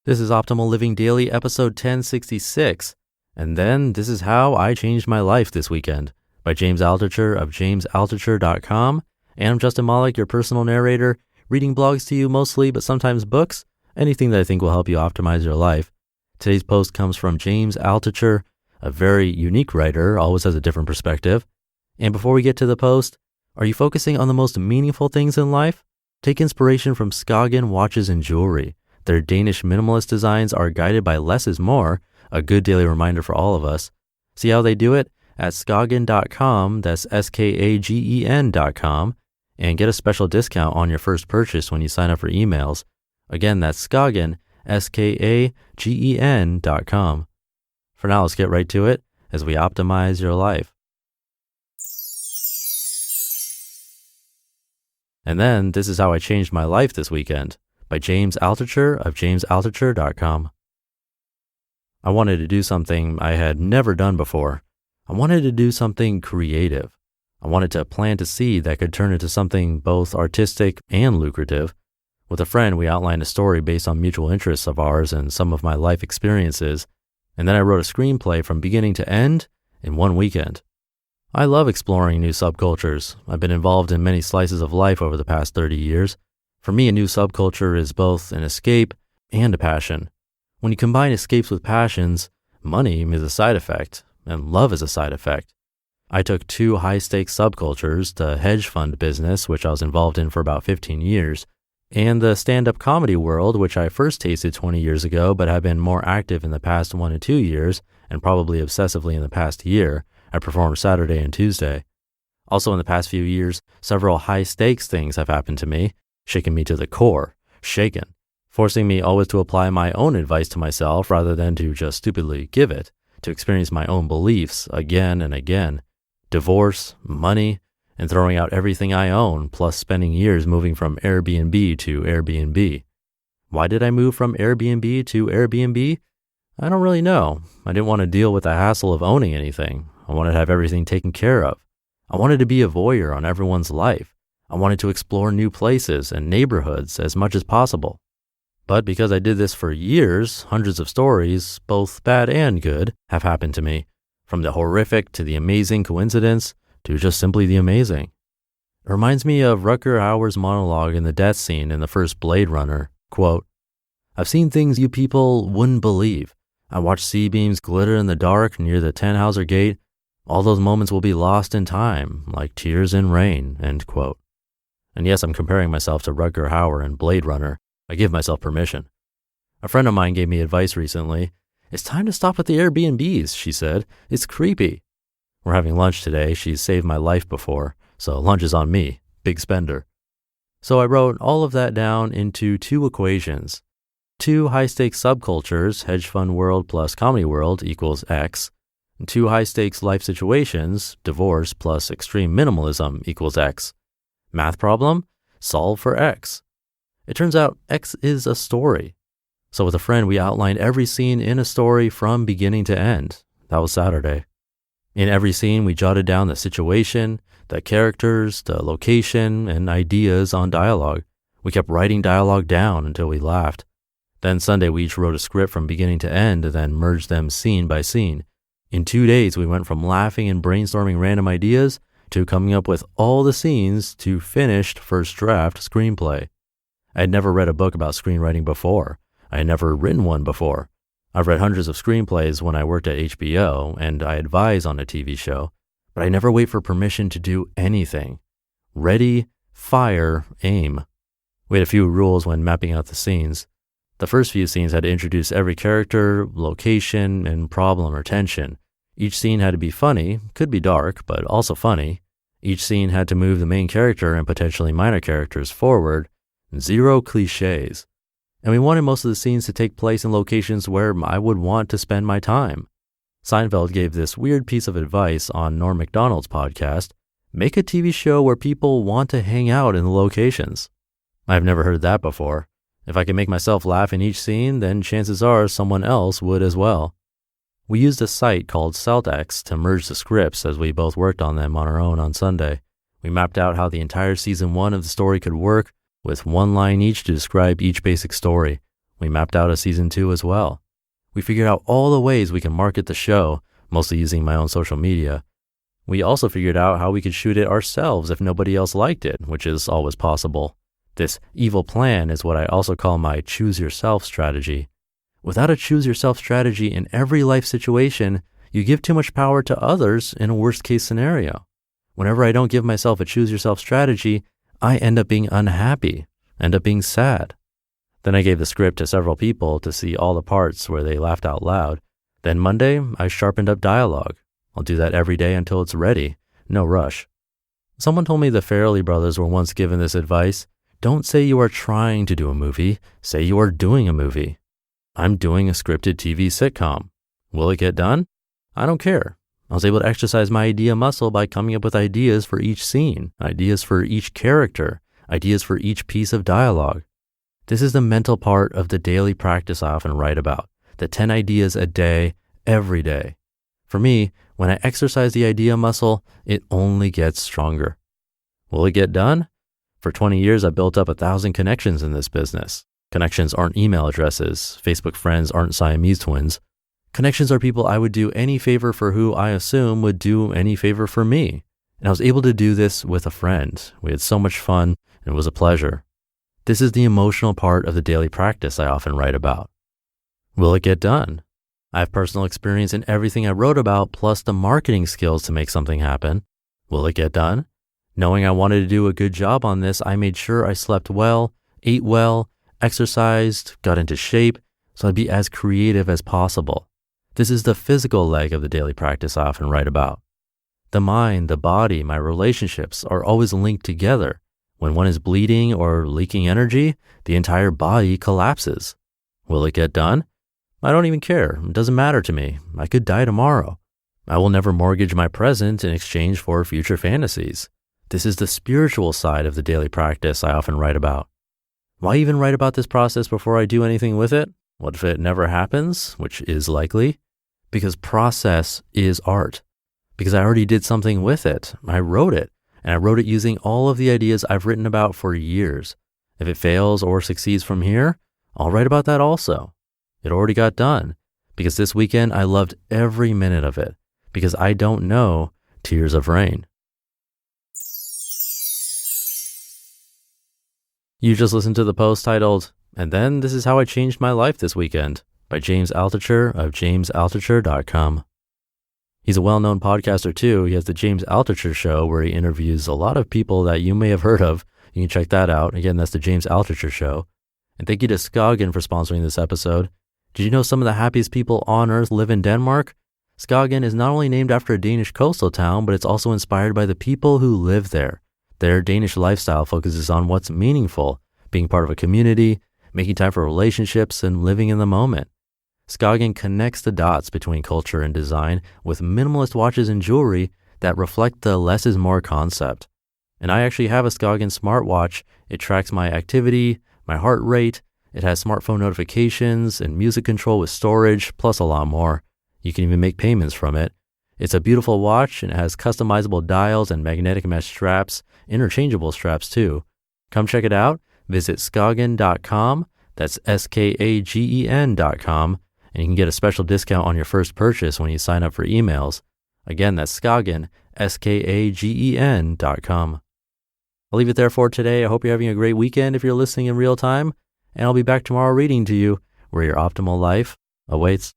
This is Optimal Living Daily, episode 1066. And then, this is how I changed my life this weekend, by James Altucher of jamesaltucher.com. And I'm Justin Malik, your personal narrator, reading blogs to you mostly, but sometimes books, anything that I think will help you optimize your life. Today's post comes from James Altucher, a very unique writer, always has a different perspective. And before we get to the post, are you focusing on the most meaningful things in life? Take inspiration from Skagen Watches and Jewelry. Their Danish minimalist designs are guided by less is more, a good daily reminder for all of us. See how they do it? At skagen.com, that's SKAGEN.com, and get a special discount on your first purchase when you sign up for emails. Again, that's Skagen, SKAGEN.com. For now, let's get right to it as we optimize your life. And then, this is how I changed my life this weekend, by James Altucher of jamesaltucher.com. I wanted to do something I had never done before. I wanted to do something creative. I wanted to plant a seed that could turn into something both artistic and lucrative. With a friend, we outlined a story based on mutual interests of ours and some of my life experiences, and then I wrote a screenplay from beginning to end in one weekend. I love exploring new subcultures. I've been involved in many slices of life over the past 30 years. For me, a new subculture is both an escape and a passion. When you combine escapes with passions, money is a side effect, and love is a side effect. I took two high-stakes subcultures, the hedge fund business, which I was involved in for about 15 years, and the stand-up comedy world, which I first tasted 20 years ago, but have been more active in the past 1 to 2 years, and probably obsessively in the past year. I perform Saturday and Tuesday. Also in the past few years, several high-stakes things have happened to me, shaking me to the core, shaken, forcing me always to apply my own advice to myself rather than to just stupidly give it, to experience my own beliefs again and again. Divorce, money, and throwing out everything I own, plus spending years moving from Airbnb to Airbnb. Why did I move from Airbnb to Airbnb? I don't really know. I didn't want to deal with the hassle of owning anything. I wanted to have everything taken care of. I wanted to be a voyeur on everyone's life. I wanted to explore new places and neighborhoods as much as possible. But because I did this for years, hundreds of stories, both bad and good, have happened to me, from the horrific to the amazing coincidence to just simply the amazing. It reminds me of Rutger Hauer's monologue in the death scene in the first Blade Runner. Quote, "I've seen things you people wouldn't believe. I watched C-beams glitter in the dark near the Tannhauser Gate. All those moments will be lost in time, like tears in rain," end quote. And yes, I'm comparing myself to Rutger Hauer in Blade Runner. I give myself permission. A friend of mine gave me advice recently. "It's time to stop with the Airbnbs," she said. "It's creepy." We're having lunch today. She's saved my life before, so lunch is on me, big spender. So I wrote all of that down into two equations. Two high-stakes subcultures, hedge fund world plus comedy world equals X. And two high-stakes life situations, divorce plus extreme minimalism equals X. Math problem? Solve for X. It turns out X is a story. So with a friend, we outlined every scene in a story from beginning to end. That was Saturday. In every scene, we jotted down the situation, the characters, the location, and ideas on dialogue. We kept writing dialogue down until we laughed. Then Sunday, we each wrote a script from beginning to end and then merged them scene by scene. In 2 days, we went from laughing and brainstorming random ideas to coming up with all the scenes to finished first draft screenplay. I had never read a book about screenwriting before. I had never written one before. I've read hundreds of screenplays when I worked at HBO, and I advise on a TV show, but I never wait for permission to do anything. Ready, fire, aim. We had a few rules when mapping out the scenes. The first few scenes had to introduce every character, location, and problem or tension. Each scene had to be funny, could be dark, but also funny. Each scene had to move the main character and potentially minor characters forward. 0 cliches. And we wanted most of the scenes to take place in locations where I would want to spend my time. Seinfeld gave this weird piece of advice on Norm Macdonald's podcast: make a TV show where people want to hang out in the locations. I've never heard that before. If I can make myself laugh in each scene, then chances are someone else would as well. We used a site called Celtx to merge the scripts as we both worked on them on our own on Sunday. We mapped out how the entire season 1 of the story could work, with one line each to describe each basic story. We mapped out a season 2 as well. We figured out all the ways we can market the show, mostly using my own social media. We also figured out how we could shoot it ourselves if nobody else liked it, which is always possible. This evil plan is what I also call my choose yourself strategy. Without a choose yourself strategy in every life situation, you give too much power to others in a worst case scenario. Whenever I don't give myself a choose yourself strategy, I end up being unhappy, end up being sad. Then I gave the script to several people to see all the parts where they laughed out loud. Then Monday, I sharpened up dialogue. I'll do that every day until it's ready. No rush. Someone told me the Farrelly brothers were once given this advice. Don't say you are trying to do a movie. Say you are doing a movie. I'm doing a scripted TV sitcom. Will it get done? I don't care. I was able to exercise my idea muscle by coming up with ideas for each scene, ideas for each character, ideas for each piece of dialogue. This is the mental part of the daily practice I often write about, the 10 ideas a day, every day. For me, when I exercise the idea muscle, it only gets stronger. Will it get done? For 20 years, I built up 1,000 connections in this business. Connections aren't email addresses. Facebook friends aren't Siamese twins. Connections are people I would do any favor for who I assume would do any favor for me. And I was able to do this with a friend. We had so much fun and it was a pleasure. This is the emotional part of the daily practice I often write about. Will it get done? I have personal experience in everything I wrote about, plus the marketing skills to make something happen. Will it get done? Knowing I wanted to do a good job on this, I made sure I slept well, ate well, exercised, got into shape, so I'd be as creative as possible. This is the physical leg of the daily practice I often write about. The mind, the body, my relationships are always linked together. When one is bleeding or leaking energy, the entire body collapses. Will it get done? I don't even care. It doesn't matter to me. I could die tomorrow. I will never mortgage my present in exchange for future fantasies. This is the spiritual side of the daily practice I often write about. Why even write about this process before I do anything with it? What if it never happens, which is likely? Because process is art. Because I already did something with it. I wrote it, and I wrote it using all of the ideas I've written about for years. If it fails or succeeds from here, I'll write about that also. It already got done, because this weekend I loved every minute of it, because I don't know tears of rain. You just listened to the post titled, "And Then This Is How I Changed My Life This Weekend" by James Altucher of jamesaltucher.com. He's a well-known podcaster too. He has the James Altucher Show where he interviews a lot of people that you may have heard of. You can check that out. Again, that's the James Altucher Show. And thank you to Skagen for sponsoring this episode. Did you know some of the happiest people on earth live in Denmark? Skagen is not only named after a Danish coastal town, but it's also inspired by the people who live there. Their Danish lifestyle focuses on what's meaningful, being part of a community, making time for relationships, and living in the moment. Skagen connects the dots between culture and design with minimalist watches and jewelry that reflect the less is more concept. And I actually have a Skagen smartwatch. It tracks my activity, my heart rate. It has smartphone notifications and music control with storage, plus a lot more. You can even make payments from it. It's a beautiful watch and it has customizable dials and magnetic mesh straps, interchangeable straps too. Come check it out. Visit skagen.com. That's SKAGEN.com. And you can get a special discount on your first purchase when you sign up for emails. Again, that's Skagen, SKAGEN.com. I'll leave it there for today. I hope you're having a great weekend if you're listening in real time. And I'll be back tomorrow reading to you where your optimal life awaits.